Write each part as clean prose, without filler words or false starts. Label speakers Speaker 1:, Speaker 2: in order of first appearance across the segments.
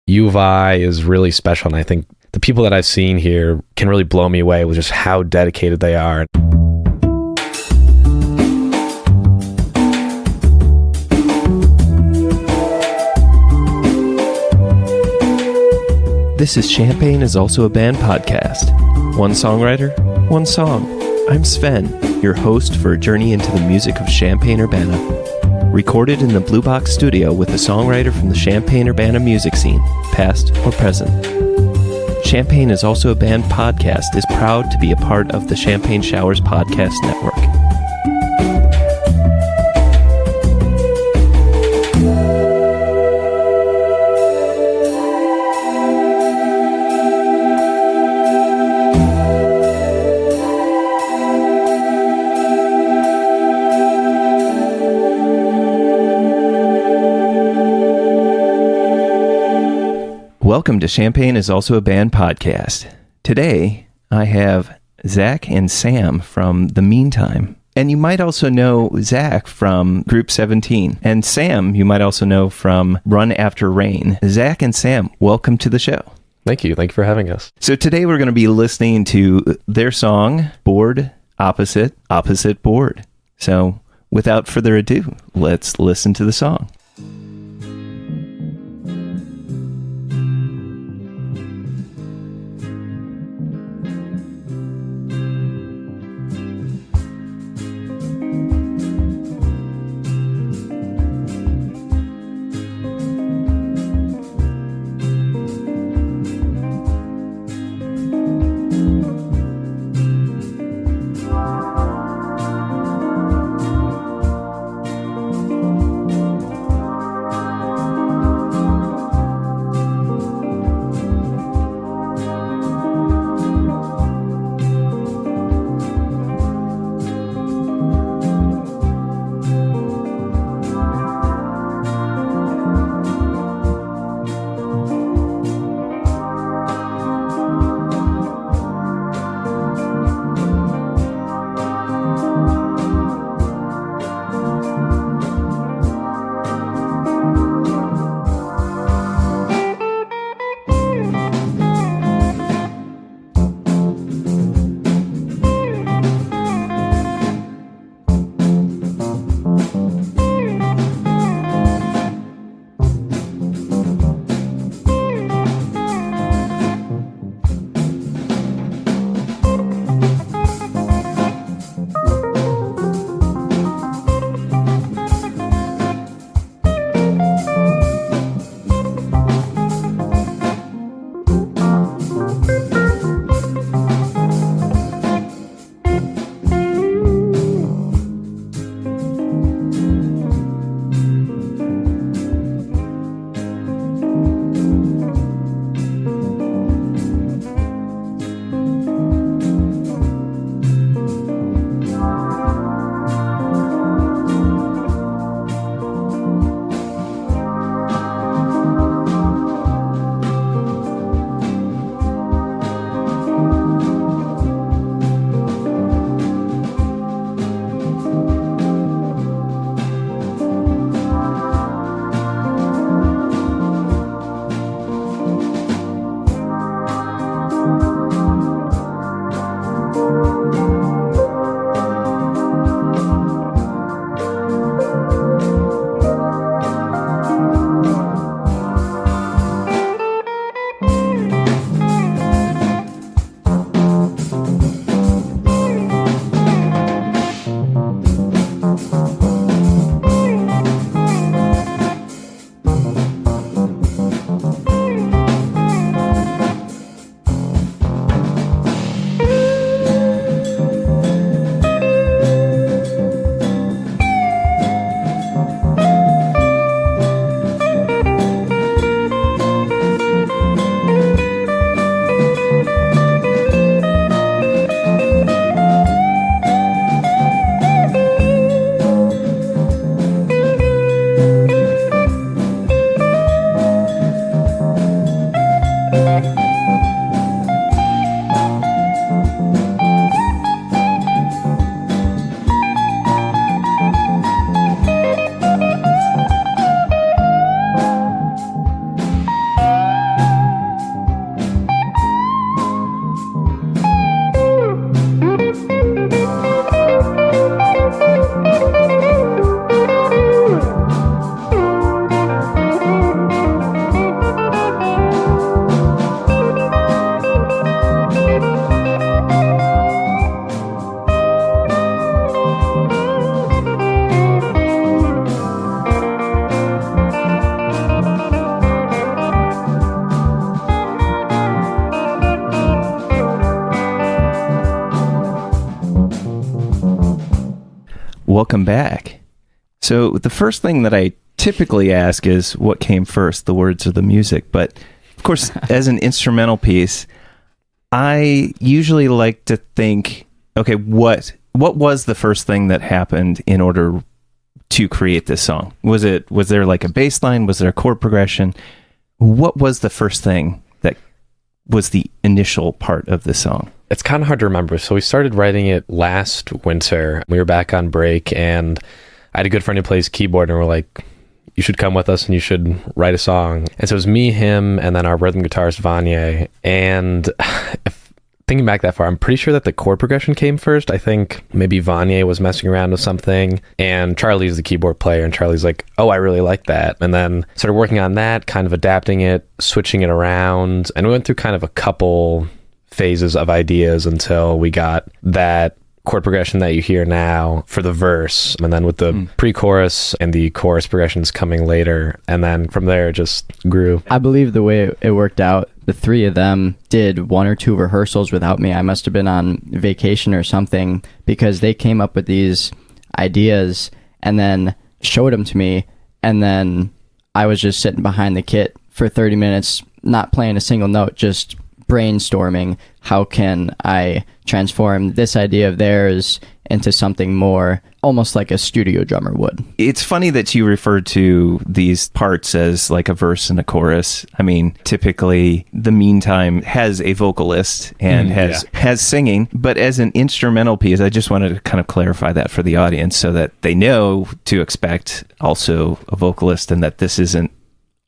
Speaker 1: U of I is really special, and I think the people that I've seen here can really blow me away with just how dedicated they are.
Speaker 2: This is Champaign is Also a Band podcast. One songwriter, one song. I'm Sven, your host for a journey into the music of Champaign-Urbana. Recorded in the Blue Box studio with a songwriter from the Champaign-Urbana music scene, past or present. Champaign is Also a Band podcast is proud to be a part of the Champaign Showers Podcast Network. Welcome to Champaign is Also a Band podcast. Today, I have Zach and Sam from The Meantime. And you might also know Zach from Group 17. And Sam, you might also know from Run After Rain. Zach and Sam, welcome to the show.
Speaker 1: Thank you. Thank you for having us.
Speaker 2: So today we're going to be listening to their song, Board, Opposite, Opposite Board. So without further ado, let's listen to the song. welcome back. So the first thing that I typically ask is what came first, the words or the music? But of course, as an instrumental piece, I usually like to think, okay, what was the first thing that happened in order to create this song? Was there like a bass line? Was there a chord progression? What was the first thing that was the initial part of this song?
Speaker 1: It's kind of hard to remember. So we started writing it last winter. We were back on break, and I had a good friend who plays keyboard, and we're like, you should come with us and you should write a song. And so it was me, him, and then our rhythm guitarist, Vanya. And thinking back that far, I'm pretty sure that the chord progression came first. I think maybe Vanya was messing around with something, and Charlie's the keyboard player, and Charlie's like, oh, I really like that. And then started working on that, kind of adapting it, switching it around. And we went through kind of a couple phases of ideas until we got that chord progression that you hear now for the verse, and then with the pre-chorus and the chorus progressions coming later, and then from there it just grew.
Speaker 3: I believe the way it worked out, the three of them did 1 or 2 rehearsals without me. I must have been on vacation or something, because they came up with these ideas and then showed them to me, and then I was just sitting behind the kit for 30 minutes, not playing a single note, just brainstorming, how can I transform this idea of theirs into something more almost like a studio drummer would.
Speaker 2: It's funny that you refer to these parts as like a verse and a chorus. I mean, typically The Meantime has a vocalist and has singing, but as an instrumental piece, I just wanted to kind of clarify that for the audience so that they know to expect also a vocalist, and that this isn't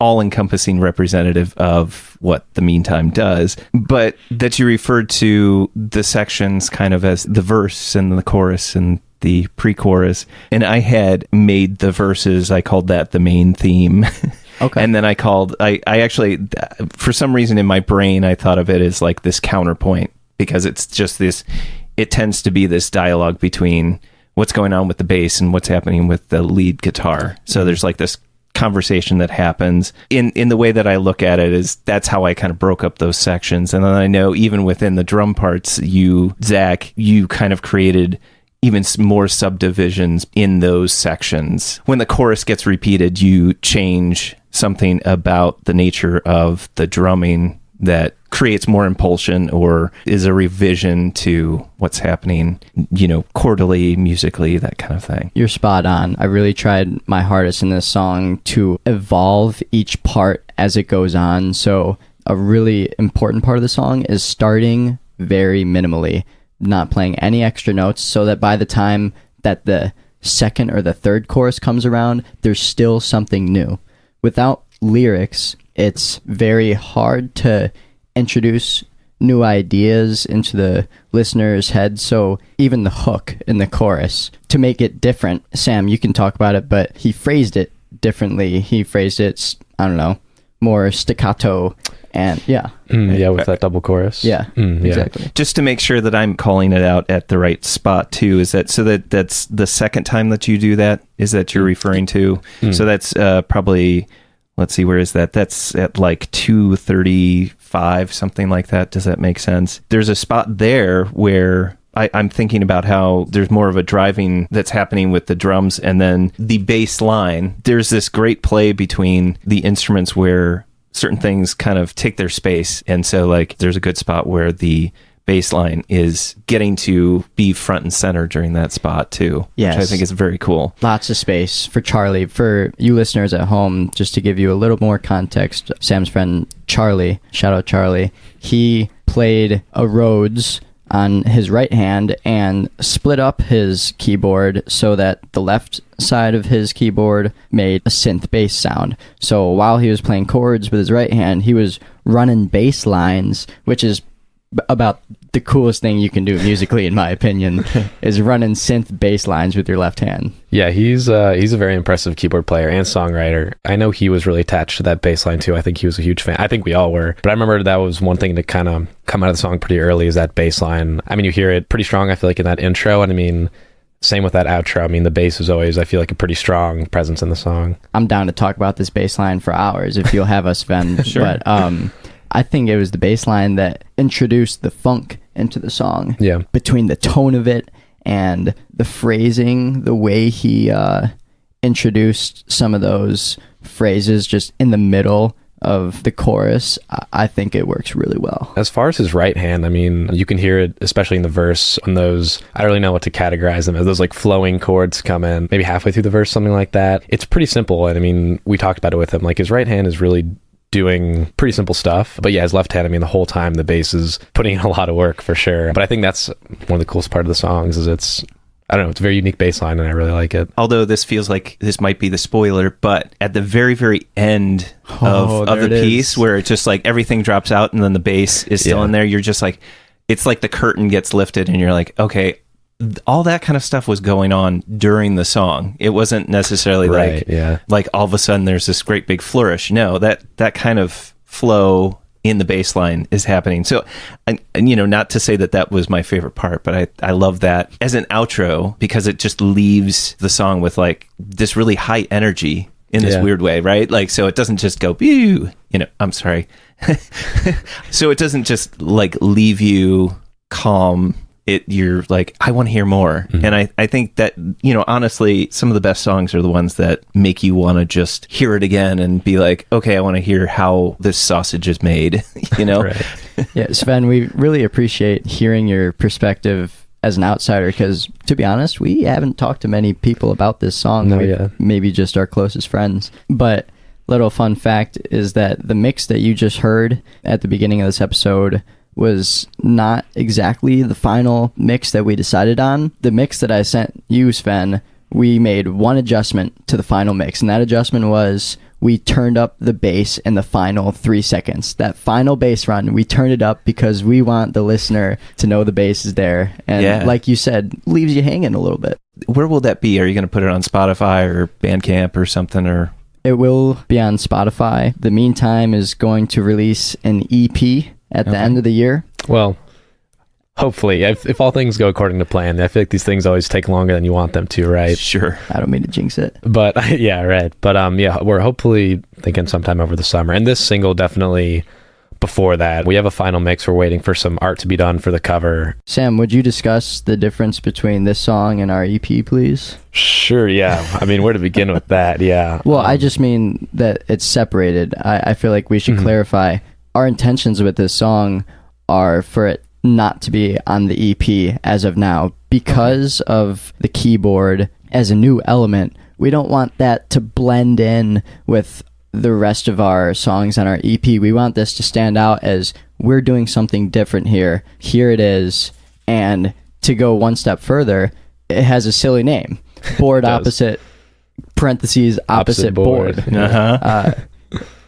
Speaker 2: all-encompassing representative of what The Meantime does, but that you referred to the sections kind of as the verse and the chorus and the pre-chorus. And I had made the verses, I called that the main theme.
Speaker 3: Okay.
Speaker 2: And then I actually, for some reason in my brain, I thought of it as like this counterpoint, because it's just this, it tends to be this dialogue between what's going on with the bass and what's happening with the lead guitar. So there's like this conversation that happens. In the way that I look at it, is that's how I kind of broke up those sections. And then I know even within the drum parts, Zach, you kind of created even more subdivisions in those sections. When the chorus gets repeated, you change something about the nature of the drumming that creates more impulsion or is a revision to what's happening, chordally, musically, that kind of thing.
Speaker 3: You're spot on. I really tried my hardest in this song to evolve each part as it goes on. So a really important part of the song is starting very minimally, not playing any extra notes, so that by the time that the second or the third chorus comes around, there's still something new. Without lyrics, it's very hard to introduce new ideas into the listener's head. So even the hook in the chorus, to make it different, Sam, you can talk about it, but he phrased it differently. He phrased it, more staccato, and
Speaker 1: with that double chorus.
Speaker 3: Exactly.
Speaker 2: Just to make sure that I'm calling it out at the right spot too, is that, so that's the second time that you do that, is that you're referring to? So that's probably, let's see, where is that? That's at like 2:35, something like that. Does that make sense? There's a spot there where I'm thinking about how there's more of a driving that's happening with the drums, and then the bass line. There's this great play between the instruments where certain things kind of take their space. And so like there's a good spot where the bass line is getting to be front and center during that spot too,
Speaker 3: yes,
Speaker 2: which I think is very cool.
Speaker 3: Lots of space for Charlie. For you listeners at home, just to give you a little more context, Sam's friend Charlie, shout out Charlie, he played a Rhodes on his right hand and split up his keyboard so that the left side of his keyboard made a synth bass sound. So while he was playing chords with his right hand, he was running bass lines, which is about the coolest thing you can do musically, in my opinion, is running synth bass lines with your left hand.
Speaker 1: Yeah, he's a very impressive keyboard player and songwriter. I know he was really attached to that bass line too. I think he was a huge fan. I think we all were. But I remember that was one thing to kind of come out of the song pretty early, is that bass line. I mean, you hear it pretty strong, I feel like, in that intro. And I mean, same with that outro. I mean, the bass is always, I feel like, a pretty strong presence in the song.
Speaker 3: I'm down to talk about this bass line for hours if you'll have us, Sven.
Speaker 2: Sure.
Speaker 3: But I think it was the bass line that introduced the funk into the song.
Speaker 1: Yeah.
Speaker 3: Between the tone of it and the phrasing, the way he introduced some of those phrases just in the middle of the chorus, I think it works really well.
Speaker 1: As far as his right hand, I mean, you can hear it, especially in the verse, on those, I don't really know what to categorize them as, those like flowing chords come in, maybe halfway through the verse, something like that. It's pretty simple, and I mean, we talked about it with him, like his right hand is really doing pretty simple stuff, but yeah, his left hand, I mean, the whole time the bass is putting in a lot of work for sure. But I think that's one of the coolest part of the songs is it's a very unique bass line, and I really like it.
Speaker 2: Although this feels like this might be the spoiler, but at the very, very end of the piece, where it's just like everything drops out and then the bass is still in there, you're just like, it's like the curtain gets lifted and you're like, okay, all that kind of stuff was going on during the song. It wasn't necessarily like all of a sudden there's this great big flourish. No, that kind of flow in the bass line is happening. So, and not to say that was my favorite part, but I love that as an outro because it just leaves the song with like this really high energy in this weird way, right? Like, so it doesn't just go, I'm sorry. So it doesn't just like leave you calm. You're like, I want to hear more. Mm-hmm. And I think that, honestly, some of the best songs are the ones that make you want to just hear it again and be like, okay, I want to hear how this sausage is made,
Speaker 1: Right.
Speaker 3: Yeah, Sven, we really appreciate hearing your perspective as an outsider because, to be honest, we haven't talked to many people about this song. Maybe just our closest friends. But little fun fact is that the mix that you just heard at the beginning of this episode was not exactly the final mix that we decided on. The mix that I sent you, Sven, we made one adjustment to the final mix, and that adjustment was we turned up the bass in the final 3 seconds. That final bass run, we turned it up because we want the listener to know the bass is there. And like you said, leaves you hanging a little bit.
Speaker 2: Where will that be? Are you going to put it on Spotify or Bandcamp or something? Or
Speaker 3: it will be on Spotify. The Meantime is going to release an EP at the end of the year.
Speaker 1: Well, hopefully, if all things go according to plan. I feel like these things always take longer than you want them to, right?
Speaker 2: Sure.
Speaker 3: I don't mean to jinx it.
Speaker 1: But yeah, right. But we're hopefully thinking sometime over the summer. And this single definitely before that. We have a final mix. We're waiting for some art to be done for the cover.
Speaker 3: Sam, would you discuss the difference between this song and our EP, please?
Speaker 1: Sure, yeah. I mean, where to begin with that? Yeah.
Speaker 3: Well, I just mean that it's separated. I feel like we should clarify. Our intentions with this song are for it not to be on the EP as of now because of the keyboard as a new element. We don't want that to blend in with the rest of our songs on our EP. We want this to stand out as we're doing something different here. Here it is. And to go one step further, it has a silly name. Board opposite, parentheses, opposite board.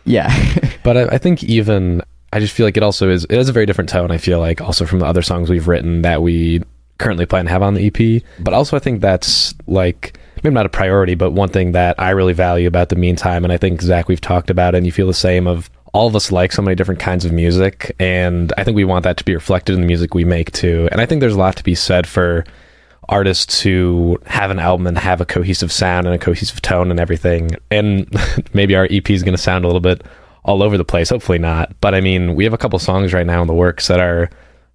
Speaker 3: Yeah.
Speaker 1: But I think I just feel like it has a very different tone, I feel like, also from the other songs we've written that we currently plan to have on the EP. But also I think that's like, maybe not a priority, but one thing that I really value about The Meantime, and I think, Zach, we've talked about it, and you feel the same, of all of us like so many different kinds of music, and I think we want that to be reflected in the music we make too. And I think there's a lot to be said for artists who have an album and have a cohesive sound and a cohesive tone and everything. And maybe our EP is going to sound a little bit all over the place, hopefully not. But I mean, we have a couple songs right now in the works that are,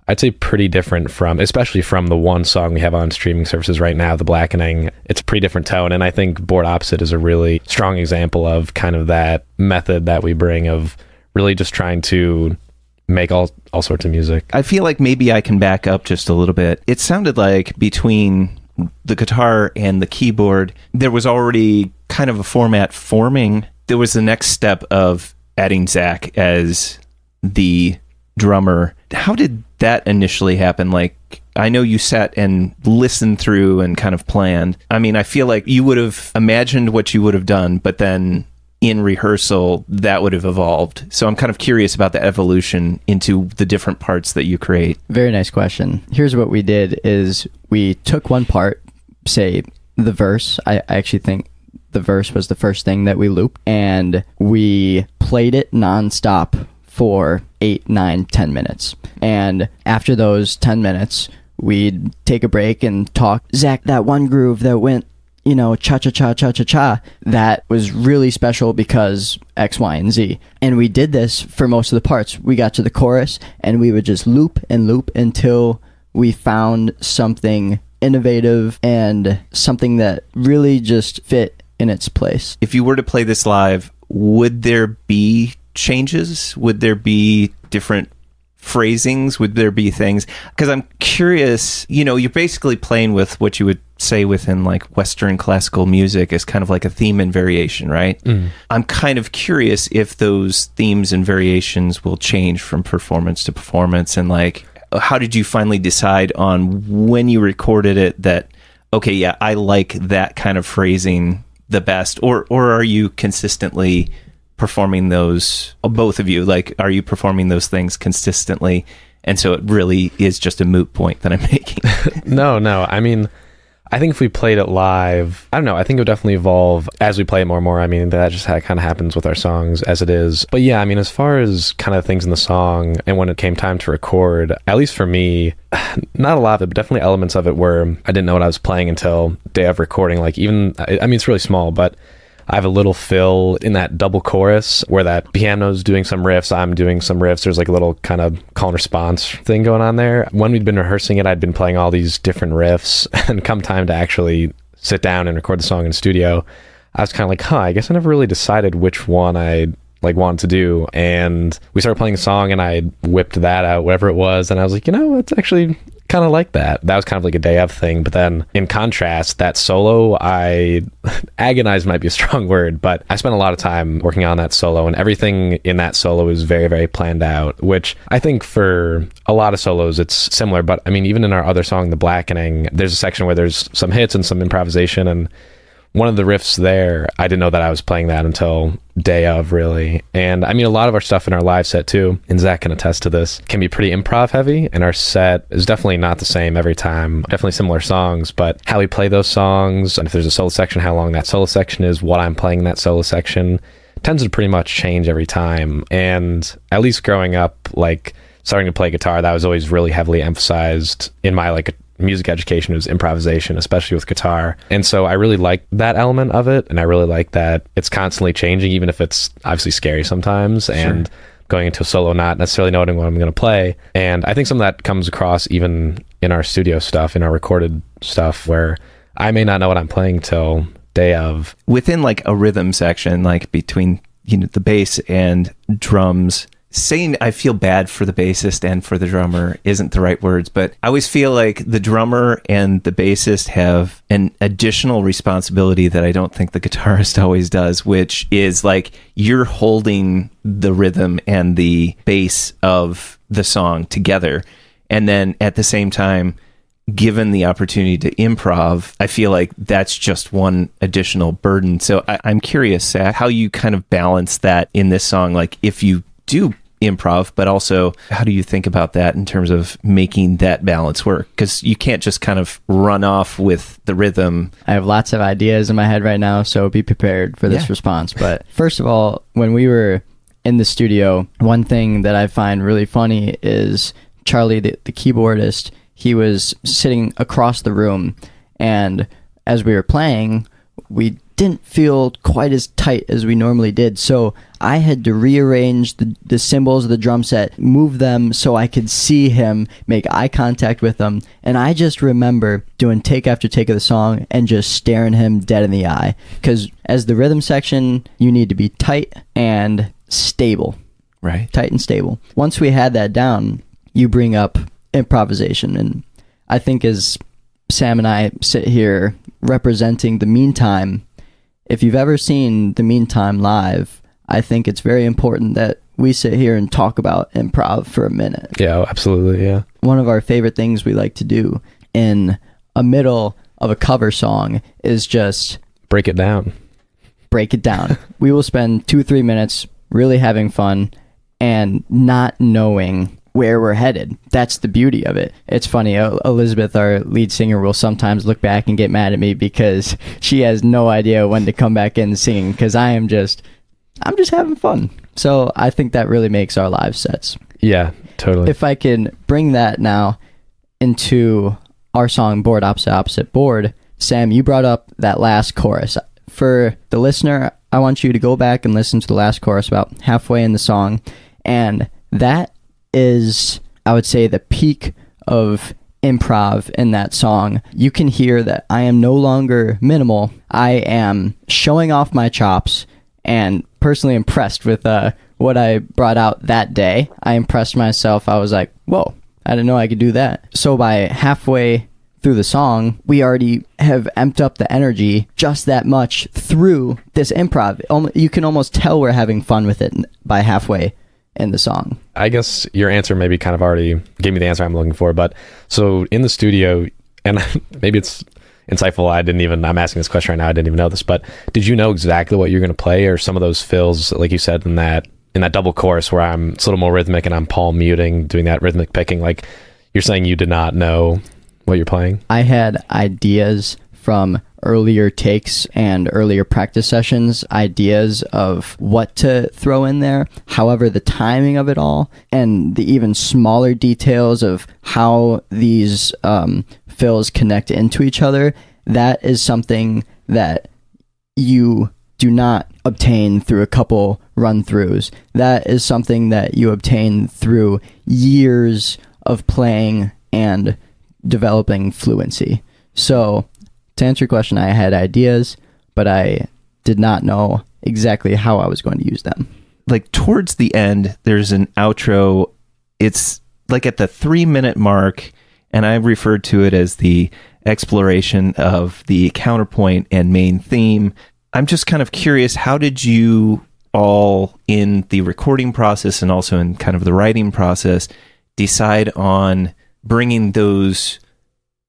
Speaker 1: I'd say, pretty different especially from the one song we have on streaming services right now, The Blackening. It's a pretty different tone. And I think Board Opposite is a really strong example of kind of that method that we bring of really just trying to make all sorts of music.
Speaker 2: I feel like maybe I can back up just a little bit. It sounded like between the guitar and the keyboard, there was already kind of a format forming. There was the next step of adding Zach as the drummer. How did that initially happen? Like, I know you sat and listened through and kind of planned. I mean, I feel like you would have imagined what you would have done, but then in rehearsal, that would have evolved. So I'm kind of curious about the evolution into the different parts that you create.
Speaker 3: Very nice question. Here's what we did is we took one part, say the verse. I actually think the verse was the first thing that we looped, and we played it nonstop for 8, 9, 10 minutes. And after those 10 minutes, we'd take a break and talk. Zach, that one groove that went, cha-cha-cha-cha-cha-cha, that was really special because X, Y, and Z. And we did this for most of the parts. We got to the chorus, and we would just loop and loop until we found something innovative and something that really just fit in its place.
Speaker 2: If you were to play this live, would there be changes? Would there be different phrasings? Would there be things? Because I'm curious, you're basically playing with what you would say within like Western classical music as kind of like a theme and variation, right? I'm kind of curious if those themes and variations will change from performance to performance, and like, how did you finally decide on when you recorded it that, okay, yeah, I like that kind of phrasing the best, or are you consistently performing those, both of you, like, are you performing those things consistently, and so it really is just a moot point that I'm making?
Speaker 1: No, I mean, I think if we played it live, I don't know, I think it would definitely evolve as we play it more and more. I mean, that just kind of happens with our songs as it is. But yeah, I mean, as far as kind of things in the song and when it came time to record, at least for me, not a lot of it, but definitely elements of it where I didn't know what I was playing until day of recording. Like even, I mean, it's really small, but I have a little fill in that double chorus where that piano's doing some riffs, I'm doing some riffs. There's like a little kind of call and response thing going on there. When we'd been rehearsing it, I'd been playing all these different riffs, and come time to actually sit down and record the song in the studio, I was kind of like, I guess I never really decided which one I like wanted to do. And we started playing the song and I whipped that out, whatever it was, and I was like, it's actually kind of like that. That was kind of like a day of thing. But then in contrast, that solo, I agonized might be a strong word, but I spent a lot of time working on that solo, and everything in that solo is very, very planned out, which I think for a lot of solos it's similar. But I mean, even in our other song, The Blackening, there's a section where there's some hits and some improvisation, and one of the riffs there, I didn't know that I was playing that until day of, really. And I mean, a lot of our stuff in our live set too, and Zach can attest to this, can be pretty improv heavy, and our set is definitely not the same every time. Definitely similar songs, but how we play those songs, and if there's a solo section, how long that solo section is, what I'm playing in that solo section, tends to pretty much change every time. And at least growing up, like starting to play guitar, that was always really heavily emphasized in my like music education, was improvisation, especially with guitar. And so I really like that element of it, and I really like that it's constantly changing, even if it's obviously scary sometimes. Sure. And going into a solo not necessarily knowing what I'm going to play. And I think some of that comes across even in our studio stuff, in our recorded stuff, where I may not know what I'm playing till day of. Within like a rhythm section, like between the bass and drums, saying I feel bad for the bassist and for the drummer isn't the right words, but I always feel like the drummer and the bassist have an additional responsibility that I don't think the guitarist always does, which is like you're holding the rhythm and the bass of the song together. And then at the same time, given the opportunity to improv, I feel like that's just one additional burden. So I'm curious, Zach, how you kind of balance that in this song, like if you do improv, but also how do you think about that in terms of making that balance work? Because you can't just kind of run off with the rhythm.
Speaker 3: I have lots of ideas in my head right now, so be prepared for this response. But first of all, when we were in the studio, one thing that I find really funny is Charlie, the keyboardist, he was sitting across the room, and as we were playing, we didn't feel quite as tight as we normally did, so I had to rearrange the cymbals of the drum set, move them so I could see him, make eye contact with him, and I just remember doing take after take of the song and just staring him dead in the eye, because as the rhythm section, you need to be tight and stable.
Speaker 2: Right.
Speaker 3: Tight and stable. Once we had that down, you bring up improvisation, and I think as Sam and I sit here representing The Meantime, if you've ever seen The Meantime live, I think it's very important that we sit here and talk about improv for a minute.
Speaker 1: Yeah, absolutely, yeah.
Speaker 3: One of our favorite things we like to do in a middle of a cover song is just
Speaker 1: break it down. We will spend 2-3 minutes really having fun and not knowing where we're headed. That's the beauty of it. It's funny, Elizabeth, our lead singer, will sometimes look back and get mad at me because she has no idea when to come back in singing, because I'm just having fun. So I think that really makes our live sets. Yeah, totally.
Speaker 3: If I can bring that now into our song Board Opposite Opposite Board, Sam, you brought up that last chorus. For the listener, I want you to go back and listen to the last chorus about halfway in the song, and that is, I would say, the peak of improv in that song, you can hear that I am no longer minimal. I am showing off my chops and personally impressed with what I brought out that day. I impressed myself. I was like, whoa, I didn't know I could do that. So by halfway through the song, we already have amped up the energy just that much through this improv. You can almost tell we're having fun with it by halfway in the song.
Speaker 1: I guess your answer maybe kind of already gave me the answer I'm looking for, but so in the studio, and maybe it's insightful, I'm asking this question right now, I didn't even know this, but did you know exactly what you're going to play, or some of those fills, like you said, in that double chorus where it's a little more rhythmic and I'm palm muting, doing that rhythmic picking, like you're saying you did not know what you're playing?
Speaker 3: I had ideas from earlier takes and earlier practice sessions, ideas of what to throw in there. However, the timing of it all and the even smaller details of how these fills connect into each other, that is something that you do not obtain through a couple run-throughs. That is something that you obtain through years of playing and developing fluency. So to answer your question, I had ideas, but I did not know exactly how I was going to use them.
Speaker 2: Like towards the end, there's an outro. It's like at the 3-minute mark, and I referred to it as the exploration of the counterpoint and main theme. I'm just kind of curious, how did you all in the recording process and also in kind of the writing process decide on bringing those,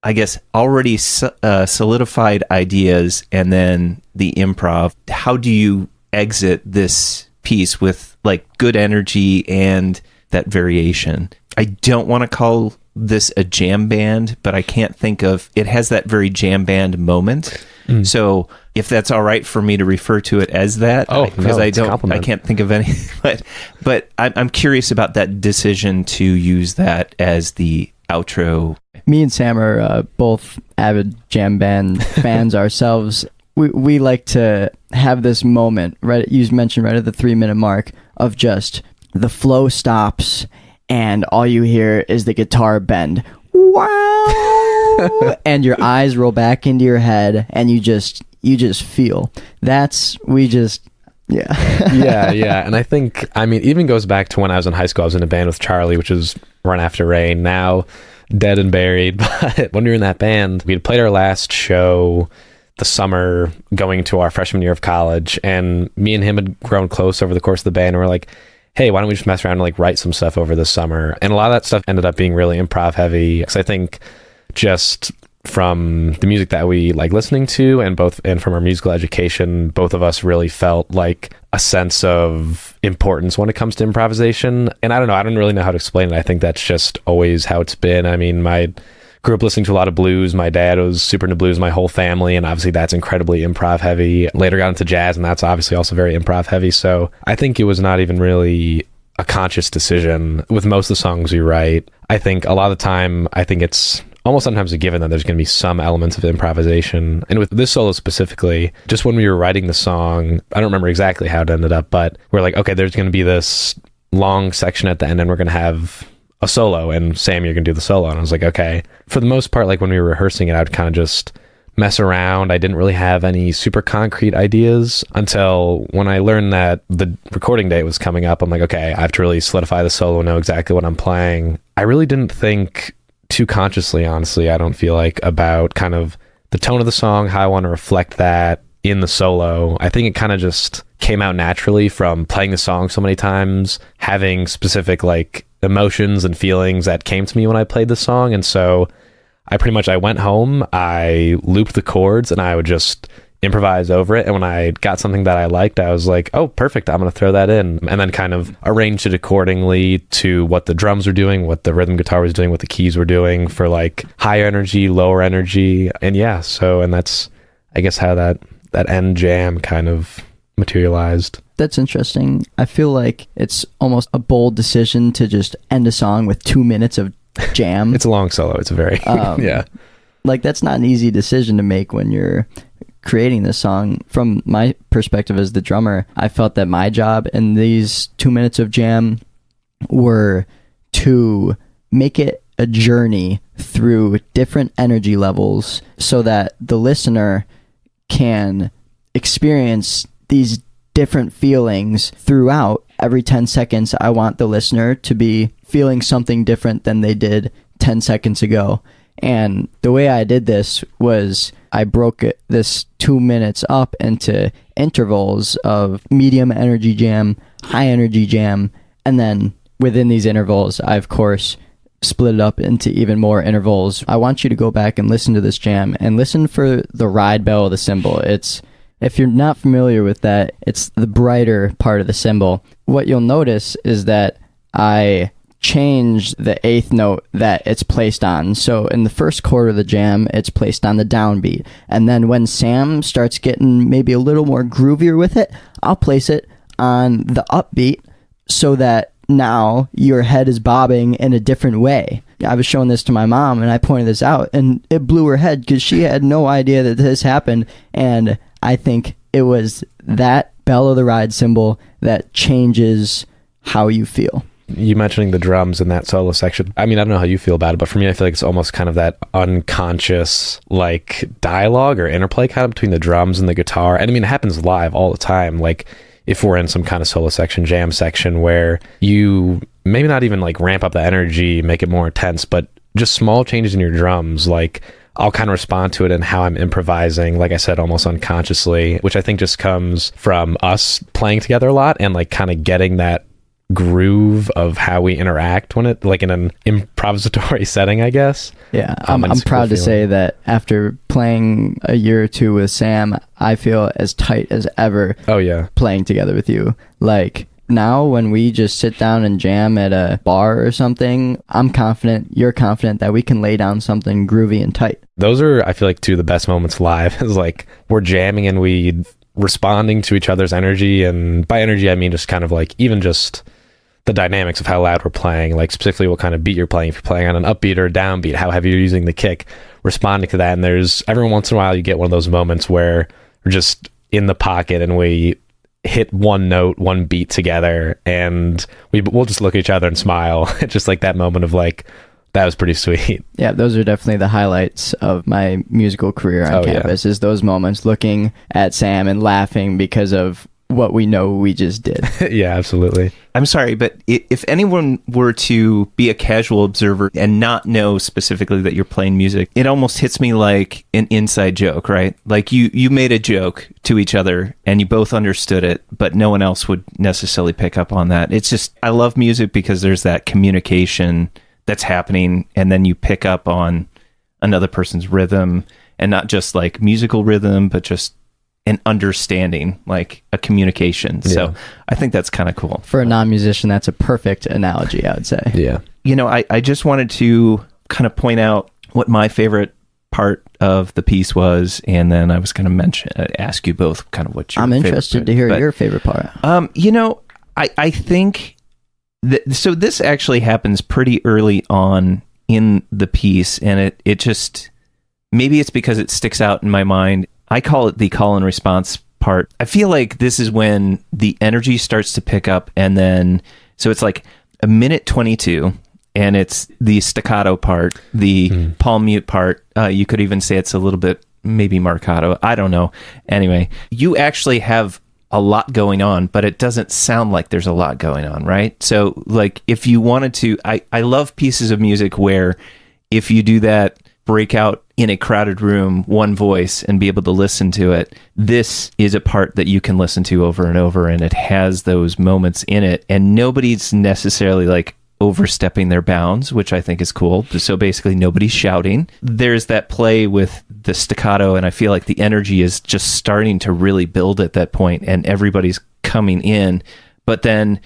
Speaker 2: I guess, already solidified ideas and then the improv? How do you exit this piece with like good energy and that variation? I don't want to call this a jam band, but I can't think of, it has that very jam band moment. So if that's all right for me to refer to it as that, because I can't think of any, but I'm curious about that decision to use that as the outro.
Speaker 3: Me and Sam are both avid jam band fans ourselves. We like to have this moment, right? You mentioned right at the 3-minute mark of just the flow stops and all you hear is the guitar bend. Wow! And your eyes roll back into your head and you just feel. Yeah.
Speaker 1: yeah. And I think, even goes back to when I was in high school. I was in a band with Charlie, which is Run After Rain, now dead and buried. But when we were in that band, we had played our last show the summer going to our freshman year of college, and me and him had grown close over the course of the band, and we're like, hey, why don't we just mess around and like write some stuff over the summer? And a lot of that stuff ended up being really improv heavy, because I think just from the music that we like listening to and from our musical education, both of us really felt like a sense of importance when it comes to improvisation. And I don't know, I don't really know how to explain it. I think that's just always how it's been. I grew up listening to a lot of blues. My dad was super into blues, my whole family, and obviously that's incredibly improv heavy. Later got into jazz, and that's obviously also very improv heavy. So I think it was not even really a conscious decision with most of the songs we write. I think a lot of the time, it's almost sometimes a given that there's going to be some elements of improvisation. And with this solo specifically, just when we were writing the song, I don't remember exactly how it ended up, but we're like, okay, there's going to be this long section at the end and we're going to have a solo, and Sam, you're going to do the solo. And I was like, okay. For the most part, like when we were rehearsing it, I would kind of just mess around. I didn't really have any super concrete ideas until when I learned that the recording date was coming up. I'm like, okay, I have to really solidify the solo, know exactly what I'm playing. I really didn't think too consciously, honestly, I don't feel like, about kind of the tone of the song, how I want to reflect that in the solo. I think it kind of just came out naturally from playing the song so many times, having specific like emotions and feelings that came to me when I played the song. And so I went home, I looped the chords, and I would just improvise over it. And when I got something that I liked, I was like, oh, perfect, I'm going to throw that in. And then kind of arranged it accordingly to what the drums were doing, what the rhythm guitar was doing, what the keys were doing for like higher energy, lower energy. And yeah, and that's, I guess, how that end jam kind of materialized.
Speaker 3: That's interesting. I feel like it's almost a bold decision to just end a song with 2 minutes of jam.
Speaker 1: It's a long solo. It's a very, yeah.
Speaker 3: Like, that's not an easy decision to make when you're creating this song. From my perspective as the drummer, I felt that my job in these 2 minutes of jam were to make it a journey through different energy levels so that the listener can experience these different feelings throughout. Every 10 seconds, I want the listener to be feeling something different than they did 10 seconds ago. And the way I did this was I broke this 2 minutes up into intervals of medium energy jam, high energy jam, and then within these intervals, I, of course, split it up into even more intervals. I want you to go back and listen to this jam and listen for the ride bell of the cymbal. If you're not familiar with that, it's the brighter part of the cymbal. What you'll notice is that I changed the eighth note that it's placed on. So in the first chord of the jam, it's placed on the downbeat. And then when Sam starts getting maybe a little more groovier with it, I'll place it on the upbeat so that now your head is bobbing in a different way. I was showing this to my mom and I pointed this out and it blew her head because she had no idea that this happened. And I think it was that bell of the ride cymbal that changes how you feel.
Speaker 1: You mentioning the drums in that solo section. I mean, I don't know how you feel about it, but for me, I feel like it's almost kind of that unconscious like dialogue or interplay kind of between the drums and the guitar. And I mean, it happens live all the time. Like if we're in some kind of solo section, jam section where you maybe not even like ramp up the energy, make it more intense, but just small changes in your drums, like I'll kind of respond to it in how I'm improvising, like I said, almost unconsciously, which I think just comes from us playing together a lot and like kind of getting that groove of how we interact when it like in an improvisatory setting, I guess.
Speaker 3: Yeah, I'm proud to say that after playing a year or two with Sam, I feel as tight as ever.
Speaker 1: Oh yeah,
Speaker 3: playing together with you. Like now when we just sit down and jam at a bar or something, I'm confident, you're confident that we can lay down something groovy and tight.
Speaker 1: Those are, I feel like, two of the best moments live is like we're jamming and we responding to each other's energy. And by energy, I mean just kind of like even just the dynamics of how loud we're playing, like specifically what kind of beat you're playing. If you're playing on an upbeat or a downbeat, how heavy you're using the kick, responding to that. And there's every once in a while you get one of those moments where we're just in the pocket and we hit one note, one beat together, and we'll just look at each other and smile. It's just like that moment of like, that was pretty sweet. Yeah,
Speaker 3: those are definitely the highlights of my musical career on campus, is those moments looking at Sam and laughing because of what we know we just did.
Speaker 1: Yeah, absolutely.
Speaker 2: I'm sorry, but if anyone were to be a casual observer and not know specifically that you're playing music, it almost hits me like an inside joke, right? Like you made a joke to each other and you both understood it, but no one else would necessarily pick up on that. It's just, I love music because there's that communication that's happening, and then you pick up on another person's rhythm, and not just like musical rhythm, but just an understanding, like a communication. Yeah. So I think that's kind of cool.
Speaker 3: For a non-musician, that's a perfect analogy, I would say.
Speaker 1: Yeah.
Speaker 2: You know, I just wanted to kind of point out what my favorite part of the piece was, and then I was going to ask you both kind of what your
Speaker 3: I'm interested to hear your favorite part.
Speaker 2: You know, I think that, so this actually happens pretty early on in the piece, and it just, maybe it's because it sticks out in my mind. I call it the call and response part. I feel like this is when the energy starts to pick up, and then, so it's like a minute 22, and it's the staccato part, the palm mute part. You could even say it's a little bit maybe marcato. I don't know. Anyway, you actually have a lot going on, but it doesn't sound like there's a lot going on, right? So like if you wanted to, I love pieces of music where if you do that, break out in a crowded room, one voice, and be able to listen to it. This is a part that you can listen to over and over, and it has those moments in it, and nobody's necessarily like overstepping their bounds, which I think is cool. So basically nobody's shouting. There's that play with the staccato, and I feel like the energy is just starting to really build at that point, and everybody's coming in. But then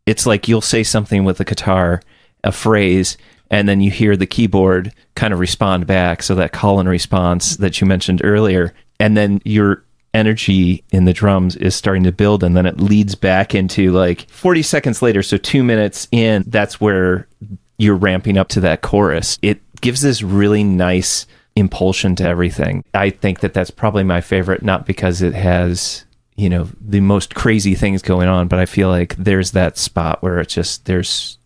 Speaker 2: it's like you'll say something with the guitar, a phrase, and then you hear the keyboard kind of respond back. So that call and response that you mentioned earlier, and then your energy in the drums is starting to build, and then it leads back into like 40 seconds later. So 2 minutes in, that's where you're ramping up to that chorus. It gives this really nice impulsion to everything. I think that that's probably my favorite, not because it has, you know, the most crazy things going on, but I feel like there's that spot where it's just, there's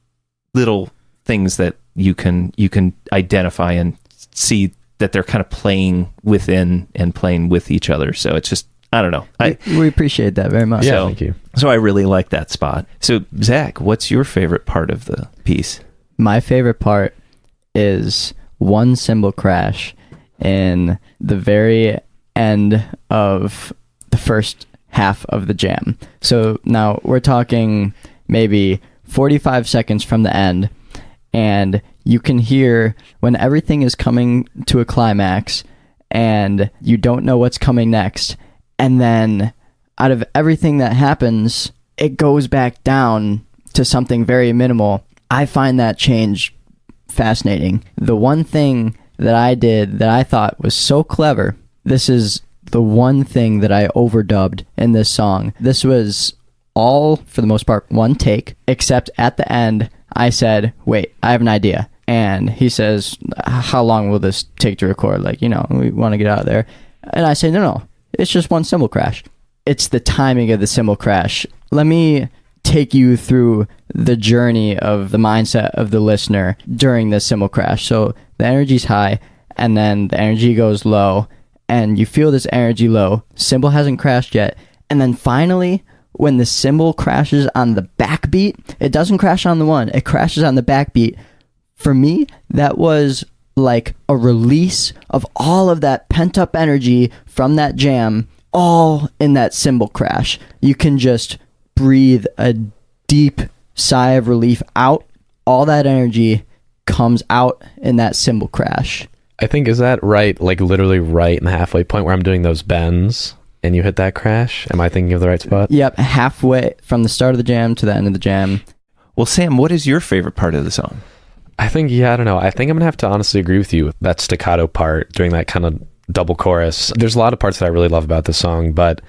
Speaker 2: little things that you can identify and see that they're kind of playing within and playing with each other. So it's just, I don't know.
Speaker 3: We appreciate that very much.
Speaker 1: Yeah, thank you.
Speaker 2: So I really like that spot. So Zach, what's your favorite part of the piece?
Speaker 3: My favorite part is one cymbal crash in the very end of the first half of the jam. So now we're talking maybe 45 seconds from the end, and you can hear when everything is coming to a climax and you don't know what's coming next. And then out of everything that happens, it goes back down to something very minimal. I find that change fascinating. The one thing that I did that I thought was so clever, this is the one thing that I overdubbed in this song. This was all, for the most part, one take, except at the end, I said, wait, I have an idea. And he says, how long will this take to record? Like, we want to get out of there. And I say, no, it's just one cymbal crash. It's the timing of the cymbal crash. Let me take you through the journey of the mindset of the listener during the cymbal crash. So the energy's high, and then the energy goes low, and you feel this energy low. Cymbal hasn't crashed yet. And then finally, when the cymbal crashes on the backbeat, it doesn't crash on the one, it crashes on the backbeat. For me, that was like a release of all of that pent-up energy from that jam, all in that cymbal crash. You can just breathe a deep sigh of relief out. All that energy comes out in that cymbal crash.
Speaker 1: I think, is that right? Like literally right in the halfway point where I'm doing those bends and you hit that crash? Am I thinking of the right spot?
Speaker 3: Yep, halfway from the start of the jam to the end of the jam.
Speaker 2: Well, Sam, what is your favorite part of the song?
Speaker 1: I think, I don't know. I think I'm going to have to honestly agree with you with that staccato part during that kind of double chorus. There's a lot of parts that I really love about the song, but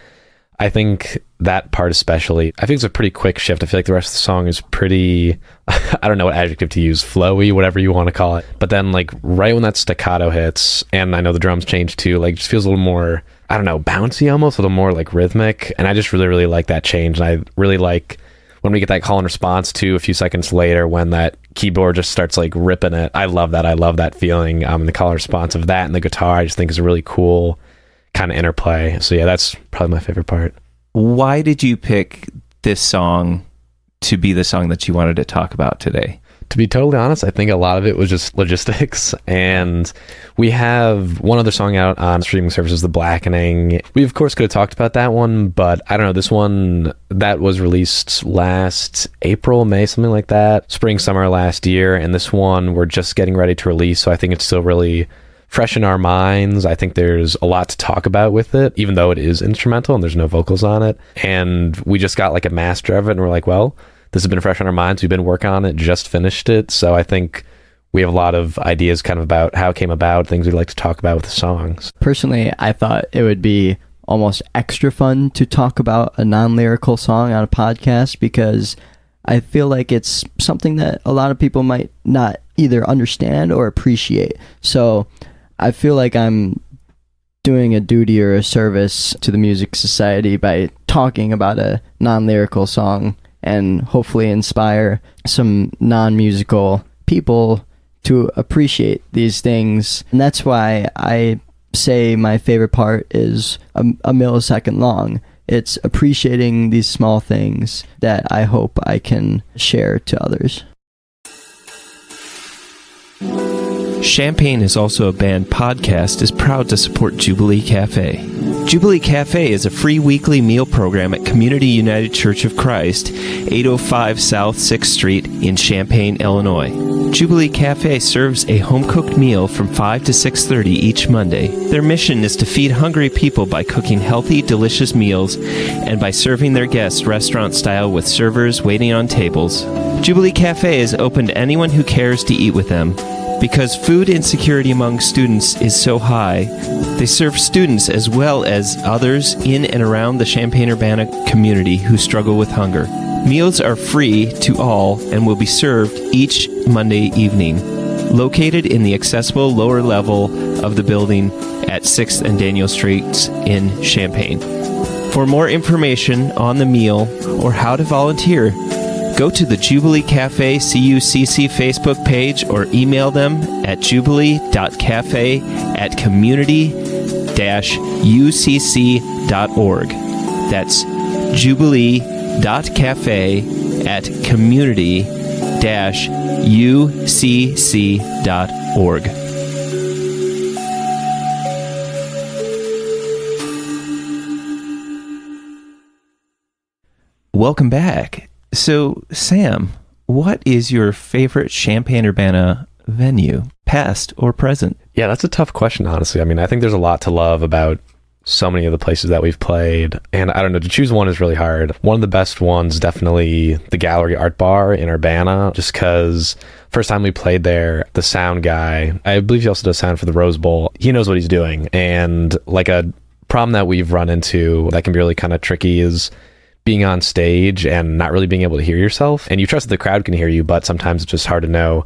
Speaker 1: I think that part especially, I think it's a pretty quick shift. I feel like the rest of the song is pretty, I don't know what adjective to use, flowy, whatever you want to call it. But then like right when that staccato hits, and I know the drums change too, like it just feels a little more, I don't know, bouncy almost, a little more like rhythmic. And I just really, really like that change. And I really like when we get that call and response too, a few seconds later, when that keyboard just starts like ripping it. I love that. I love that feeling. And the call and response of that and the guitar, I just think is a really cool kind of interplay. So yeah, that's probably my favorite part.
Speaker 2: Why did you pick this song to be the song that you wanted to talk about today?
Speaker 1: To be totally honest, I think a lot of it was just logistics. And we have one other song out on streaming services, The Blackening. We, of course, could have talked about that one, but I don't know. This one, that was released last April, May, something like that. Spring, summer last year. And this one, we're just getting ready to release. So I think it's still really fresh in our minds. I think there's a lot to talk about with it, even though it is instrumental and there's no vocals on it. And we just got like a master of it, and we're like, well, this has been fresh on our minds. We've been working on it, just finished it. So I think we have a lot of ideas kind of about how it came about, things we'd like to talk about with the songs.
Speaker 3: Personally, I thought it would be almost extra fun to talk about a non-lyrical song on a podcast, because I feel like it's something that a lot of people might not either understand or appreciate. So I feel like I'm doing a duty or a service to the Music Society by talking about a non-lyrical song and hopefully inspire some non-musical people to appreciate these things. And that's why I say my favorite part is a millisecond long. It's appreciating these small things that I hope I can share to others.
Speaker 2: Champaign is also a band podcast is proud to support Jubilee Cafe. Jubilee Cafe is a free weekly meal program at Community United Church of Christ, 805 South 6th Street in Champaign, Illinois. Jubilee Cafe serves a home-cooked meal from 5 to 6:30 each Monday. Their mission is to feed hungry people by cooking healthy, delicious meals and by serving their guests restaurant-style with servers waiting on tables. Jubilee Cafe is open to anyone who cares to eat with them. Because food insecurity among students is so high, they serve students as well as others in and around the Champaign-Urbana community who struggle with hunger. Meals are free to all and will be served each Monday evening, located in the accessible lower level of the building at 6th and Daniel Streets in Champaign. For more information on the meal or how to volunteer, Go to the Jubilee Cafe CUCC Facebook page or email them at jubilee.cafe@community-ucc.org. That's jubilee.cafe@community-ucc.org. Welcome back. So, Sam, what is your favorite Champaign-Urbana venue, past or present?
Speaker 1: Yeah, that's a tough question, honestly. I mean, I think there's a lot to love about so many of the places that we've played. And I don't know, to choose one is really hard. One of the best ones, definitely the Gallery Art Bar in Urbana, just because first time we played there, the sound guy, I believe he also does sound for the Rose Bowl. He knows what he's doing. And like a problem that we've run into that can be really kind of tricky is being on stage and not really being able to hear yourself. And you trust that the crowd can hear you, but sometimes it's just hard to know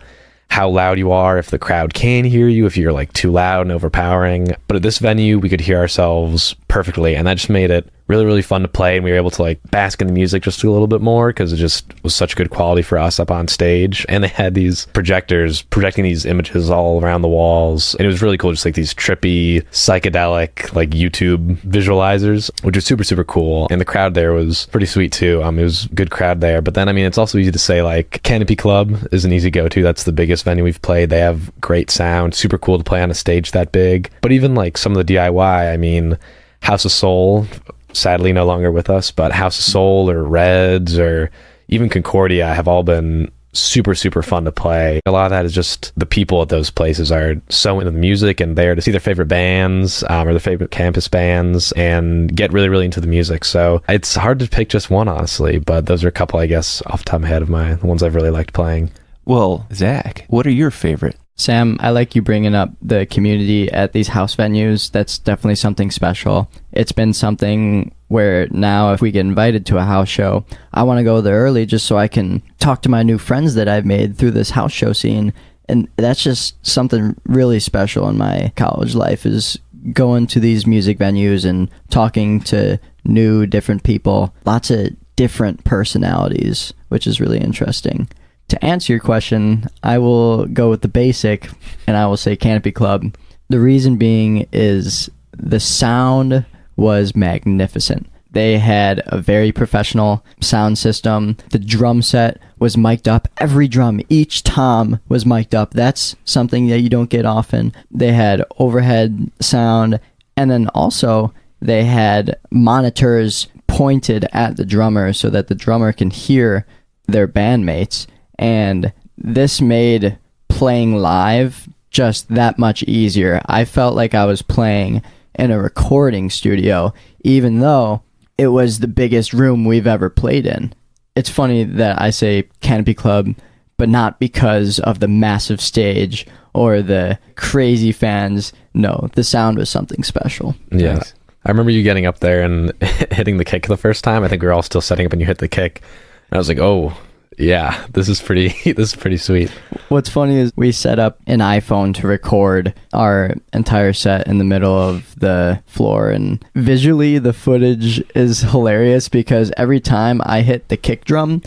Speaker 1: how loud you are, if the crowd can hear you, if you're like too loud and overpowering. But at this venue, we could hear ourselves perfectly, and that just made it really, really fun to play, and we were able to like bask in the music just a little bit more because it just was such good quality for us up on stage. And they had these projectors projecting these images all around the walls, and it was really cool, just like these trippy, psychedelic, like YouTube visualizers, which was super, super cool. And the crowd there was pretty sweet too. It was a good crowd there. But then, I mean, it's also easy to say like Canopy Club is an easy go-to. That's the biggest venue we've played. They have great sound, super cool to play on a stage that big. But even like some of the DIY, I mean, House of Soul, sadly no longer with us, but House of Soul or Reds or even Concordia have all been super, super fun to play. A lot of that is just the people at those places are so into the music and there to see their favorite bands or their favorite campus bands and get really, really into the music. So it's hard to pick just one, honestly, but those are a couple, I guess, off the top of my head of the ones I've really liked playing.
Speaker 2: Well, Zach, what are your favorite?
Speaker 3: Sam, I like you bringing up the community at these house venues. That's definitely something special. It's been something where now if we get invited to a house show, I want to go there early just so I can talk to my new friends that I've made through this house show scene. And that's just something really special in my college life, is going to these music venues and talking to new, different people, lots of different personalities, which is really interesting. To answer your question, I will go with the basic, and I will say Canopy Club. The reason being is the sound was magnificent. They had a very professional sound system. The drum set was mic'd up. Every drum, each tom was mic'd up. That's something that you don't get often. They had overhead sound, and then also they had monitors pointed at the drummer so that the drummer can hear their bandmates. And this made playing live just that much easier. I felt like I was playing in a recording studio, even though it was the biggest room we've ever played in. It's funny that I say Canopy Club, but not because of the massive stage or the crazy fans. No, the sound was something special.
Speaker 1: Yeah.
Speaker 2: Nice.
Speaker 1: I remember you getting up there and hitting the kick the first time. I think we were all still setting up and you hit the kick. And I was like, oh, yeah, this is pretty sweet.
Speaker 3: What's funny is we set up an iPhone to record our entire set in the middle of the floor, and visually the footage is hilarious because every time I hit the kick drum,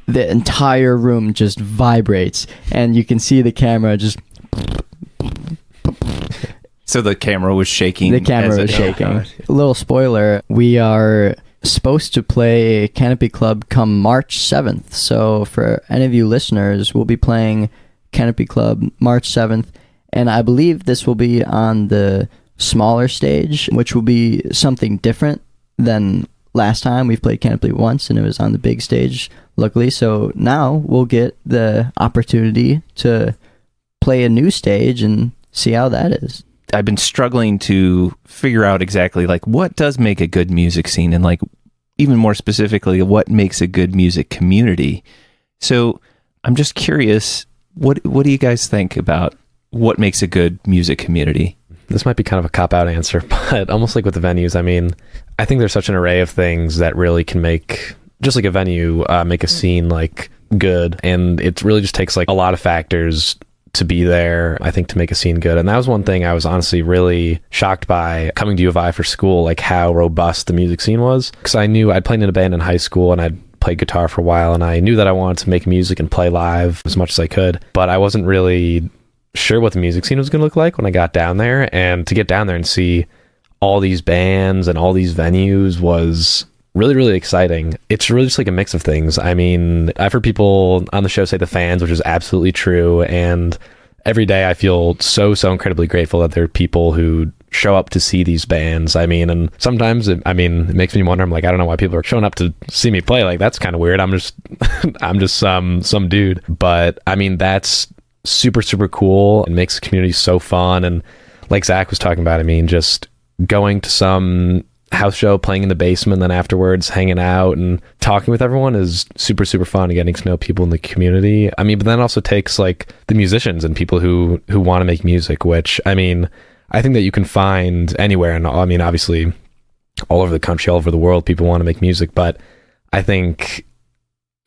Speaker 3: the entire room just vibrates and you can see the camera just...
Speaker 2: So the camera was shaking.
Speaker 3: The camera was shaking. A little spoiler, we are supposed to play Canopy Club come March 7th. So for any of you listeners, we'll be playing Canopy Club March 7th. And I believe this will be on the smaller stage, which will be something different than last time. We've played Canopy once and it was on the big stage, luckily. So now we'll get the opportunity to play a new stage and see how that is.
Speaker 2: I've been struggling to figure out exactly like what does make a good music scene, and like even more specifically, what makes a good music community. So I'm just curious, what do you guys think about what makes a good music community?
Speaker 1: This might be kind of a cop-out answer, but almost like with the venues, I mean, I think there's such an array of things that really can make, just like a venue, make a scene like good. And it really just takes like a lot of factors to be there, I think, to make a scene good. And that was one thing I was honestly really shocked by coming to U of I for school, like how robust the music scene was. Because I knew I'd played in a band in high school and I'd played played guitar for a while, and I knew that I wanted to make music and play live as much as I could, but I wasn't really sure what the music scene was going to look like when I got down there. And to get down there and see all these bands and all these venues was really, really exciting. It's really just like a mix of things. I mean, I've heard people on the show say the fans, which is absolutely true. And every day I feel so incredibly grateful that there are people who show up to see these bands. I mean, and sometimes it makes me wonder. I'm like, I don't know why people are showing up to see me play. Like, that's kind of weird. I'm just I'm just some dude. But I mean, that's super cool and makes the community so fun. And like Zach was talking about, I mean, just going to some house show, playing in the basement, then afterwards hanging out and talking with everyone is super fun, and getting to know people in the community. I mean, but then also takes like the musicians and people who want to make music, which I mean, I think that you can find anywhere. And I mean, obviously all over the country, all over the world, people want to make music, but I think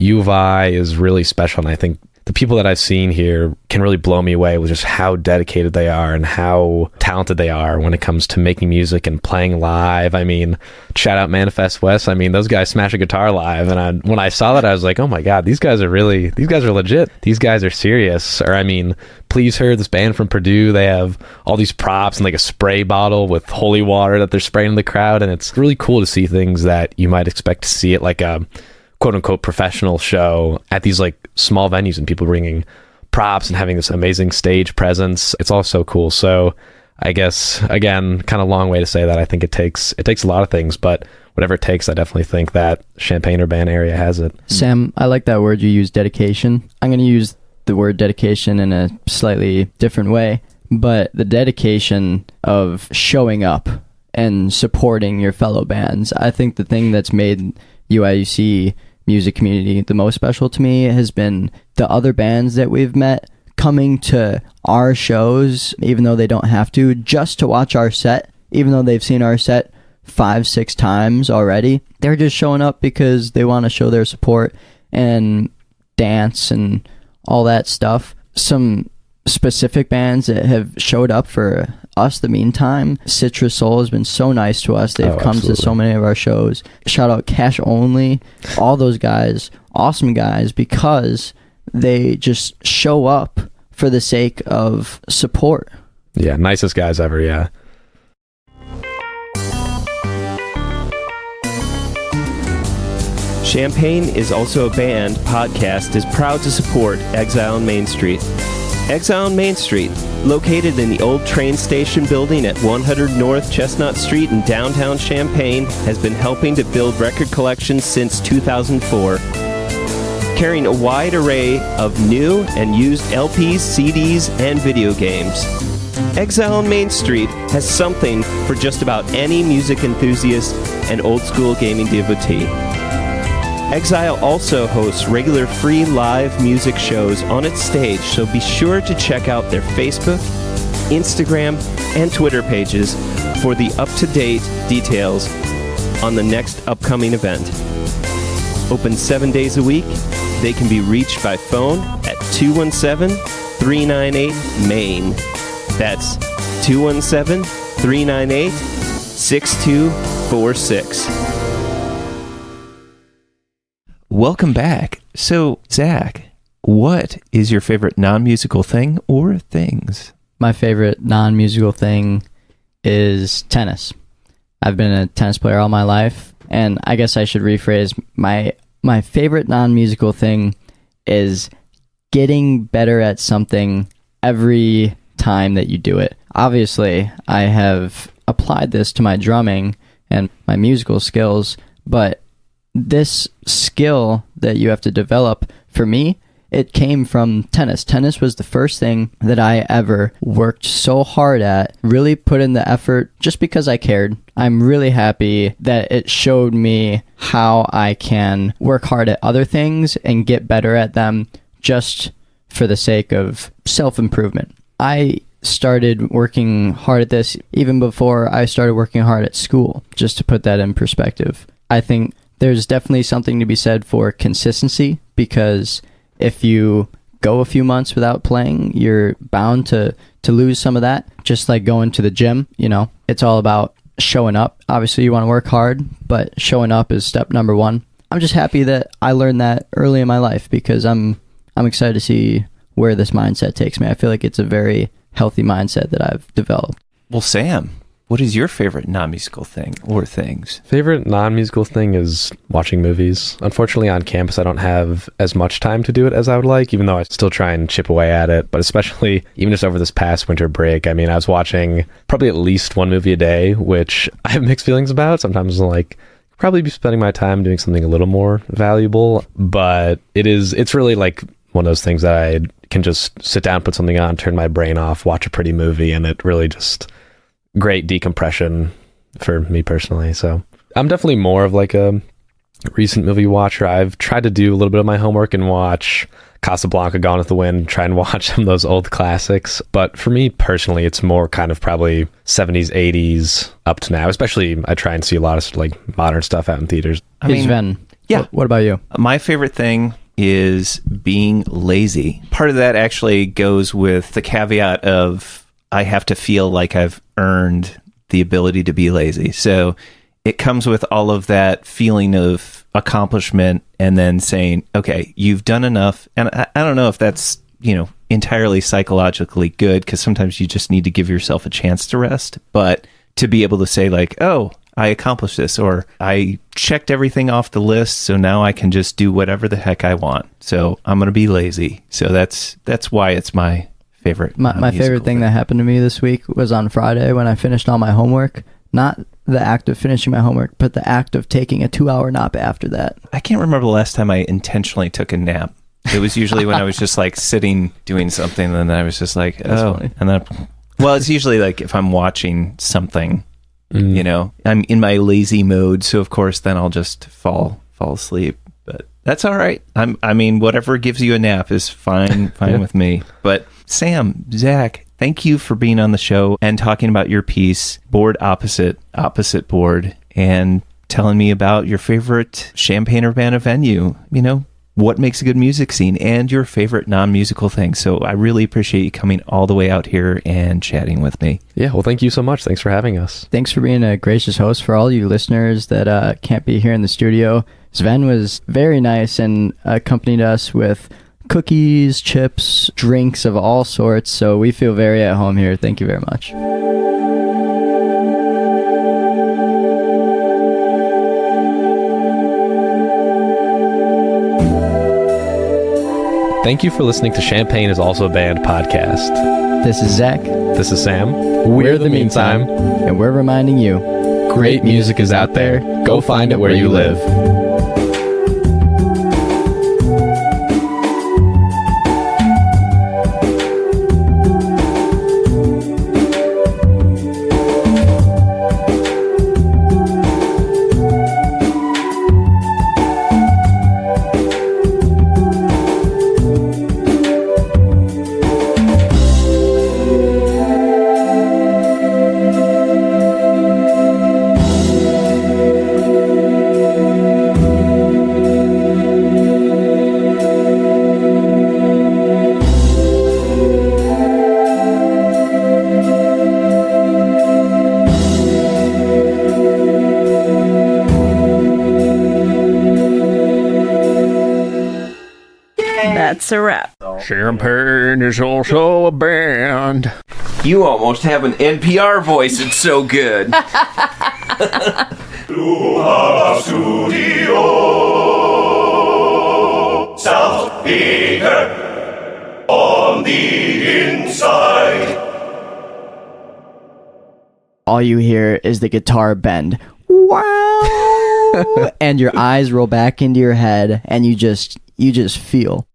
Speaker 1: U of I is really special. And I think the people that I've seen here can really blow me away with just how dedicated they are and how talented they are when it comes to making music and playing live. I mean, shout out Manifest West. I mean, those guys smash a guitar live. And when I saw that, I was like, oh my God, these guys are legit. These guys are serious. Or I mean, Please Her, this band from Purdue, they have all these props and like a spray bottle with holy water that they're spraying in the crowd. And it's really cool to see things that you might expect to see at like a quote unquote professional show at these like small venues, and people bringing props and having this amazing stage presence. It's all so cool. So I guess, again, kind of long way to say that I think it takes a lot of things, but whatever it takes, I definitely think that Champaign-Urbana area has it.
Speaker 3: Sam, I like that word you use, dedication. I'm going to use the word dedication in a slightly different way, but the dedication of showing up and supporting your fellow bands. I think the thing that's made UIUC music community the most special to me has been the other bands that we've met coming to our shows, even though they don't have to, just to watch our set, even though they've seen our set 5-6 times already. They're just showing up because they want to show their support and dance and all that stuff. Some specific bands that have showed up for us the meantime. Citrus Soul has been so nice to us. They've come to so many of our shows. Shout out Cash Only, all those guys, awesome guys, because they just show up for the sake of support.
Speaker 1: Yeah, nicest guys ever, yeah.
Speaker 2: Champaign is Also a Band podcast is proud to support Exile on Main Street. Exile on Main Street, located in the old train station building at 100 North Chestnut Street in downtown Champaign, has been helping to build record collections since 2004. Carrying a wide array of new and used LPs, CDs, and video games. Exile on Main Street has something for just about any music enthusiast and old-school gaming devotee. Exile also hosts regular free live music shows on its stage, so be sure to check out their Facebook, Instagram, and Twitter pages for the up-to-date details on the next upcoming event. Open 7 days a week, they can be reached by phone at 217-398-MAIN. That's 217-398-6246. Welcome back. So, Zach, what is your favorite non-musical thing or things?
Speaker 3: My favorite non-musical thing is tennis. I've been a tennis player all my life, and I guess I should rephrase my favorite non-musical thing is getting better at something every time that you do it. Obviously, I have applied this to my drumming and my musical skills, but this skill that you have to develop, for me, it came from tennis. Tennis was the first thing that I ever worked so hard at, really put in the effort just because I cared. I'm really happy that it showed me how I can work hard at other things and get better at them just for the sake of self-improvement. I started working hard at this even before I started working hard at school, just to put that in perspective. I think there's definitely something to be said for consistency, because if you go a few months without playing, you're bound to lose some of that. Just like going to the gym, it's all about showing up. Obviously, you want to work hard, but showing up is step number one. I'm just happy that I learned that early in my life, because I'm excited to see where this mindset takes me. I feel like it's a very healthy mindset that I've developed.
Speaker 2: Well, Sam, what is your favorite non-musical thing or things?
Speaker 1: Favorite non-musical thing is watching movies. Unfortunately, on campus, I don't have as much time to do it as I would like, even though I still try and chip away at it. But especially, even just over this past winter break, I mean, I was watching probably at least one movie a day, which I have mixed feelings about. Sometimes I'm like, probably be spending my time doing something a little more valuable. But it's really like one of those things that I can just sit down, put something on, turn my brain off, watch a pretty movie, and it really just... great decompression for me personally. So I'm definitely more of like a recent movie watcher. I've tried to do a little bit of my homework and watch Casablanca, Gone with the Wind, try and watch some of those old classics. But for me personally, it's more kind of probably 70s, 80s up to now. Especially I try and see a lot of like modern stuff out in theaters.
Speaker 3: Hey, Sven.
Speaker 2: Yeah.
Speaker 3: What about you?
Speaker 2: My favorite thing is being lazy. Part of that actually goes with the caveat of I have to feel like I've earned the ability to be lazy. So it comes with all of that feeling of accomplishment and then saying, okay, you've done enough. And I don't know if that's, entirely psychologically good, because sometimes you just need to give yourself a chance to rest. But to be able to say like, oh, I accomplished this, or I checked everything off the list, so now I can just do whatever the heck I want. So I'm going to be lazy. So that's why it's my favorite.
Speaker 3: My favorite thing that happened to me this week was on Friday when I finished all my homework. Not the act of finishing my homework, but the act of taking a 2-hour nap after that.
Speaker 2: I can't remember the last time I intentionally took a nap. It was usually when I was just like sitting doing something, and then I was just like, funny. And then, well, it's usually like if I'm watching something, I'm in my lazy mode, so of course then I'll just fall asleep. But that's all right. I mean, whatever gives you a nap is fine with me. But Sam, Zach, thank you for being on the show and talking about your piece, Board Opposite Board, and telling me about your favorite Champaign-Urbana venue, what makes a good music scene, and your favorite non-musical thing. So I really appreciate you coming all the way out here and chatting with me.
Speaker 1: Yeah, well, thank you so much. Thanks for having us.
Speaker 3: Thanks for being a gracious host. For all you listeners that can't be here in the studio, Sven was very nice and accompanied us with cookies, chips, drinks of all sorts. So we feel very at home here. Thank you very much.
Speaker 1: Thank you for listening to Champaign is Also a Band podcast.
Speaker 3: This is Zach.
Speaker 1: This is Sam. We're The Meantime.
Speaker 3: And we're reminding you,
Speaker 1: great music is out there. Go find it where you live.
Speaker 4: That's a wrap.
Speaker 5: Champaign is also a band.
Speaker 2: You almost have an NPR voice. It's so good.
Speaker 6: Studio South Peter on the inside.
Speaker 3: All you hear is the guitar bend. Wow! And your eyes roll back into your head, and you just feel.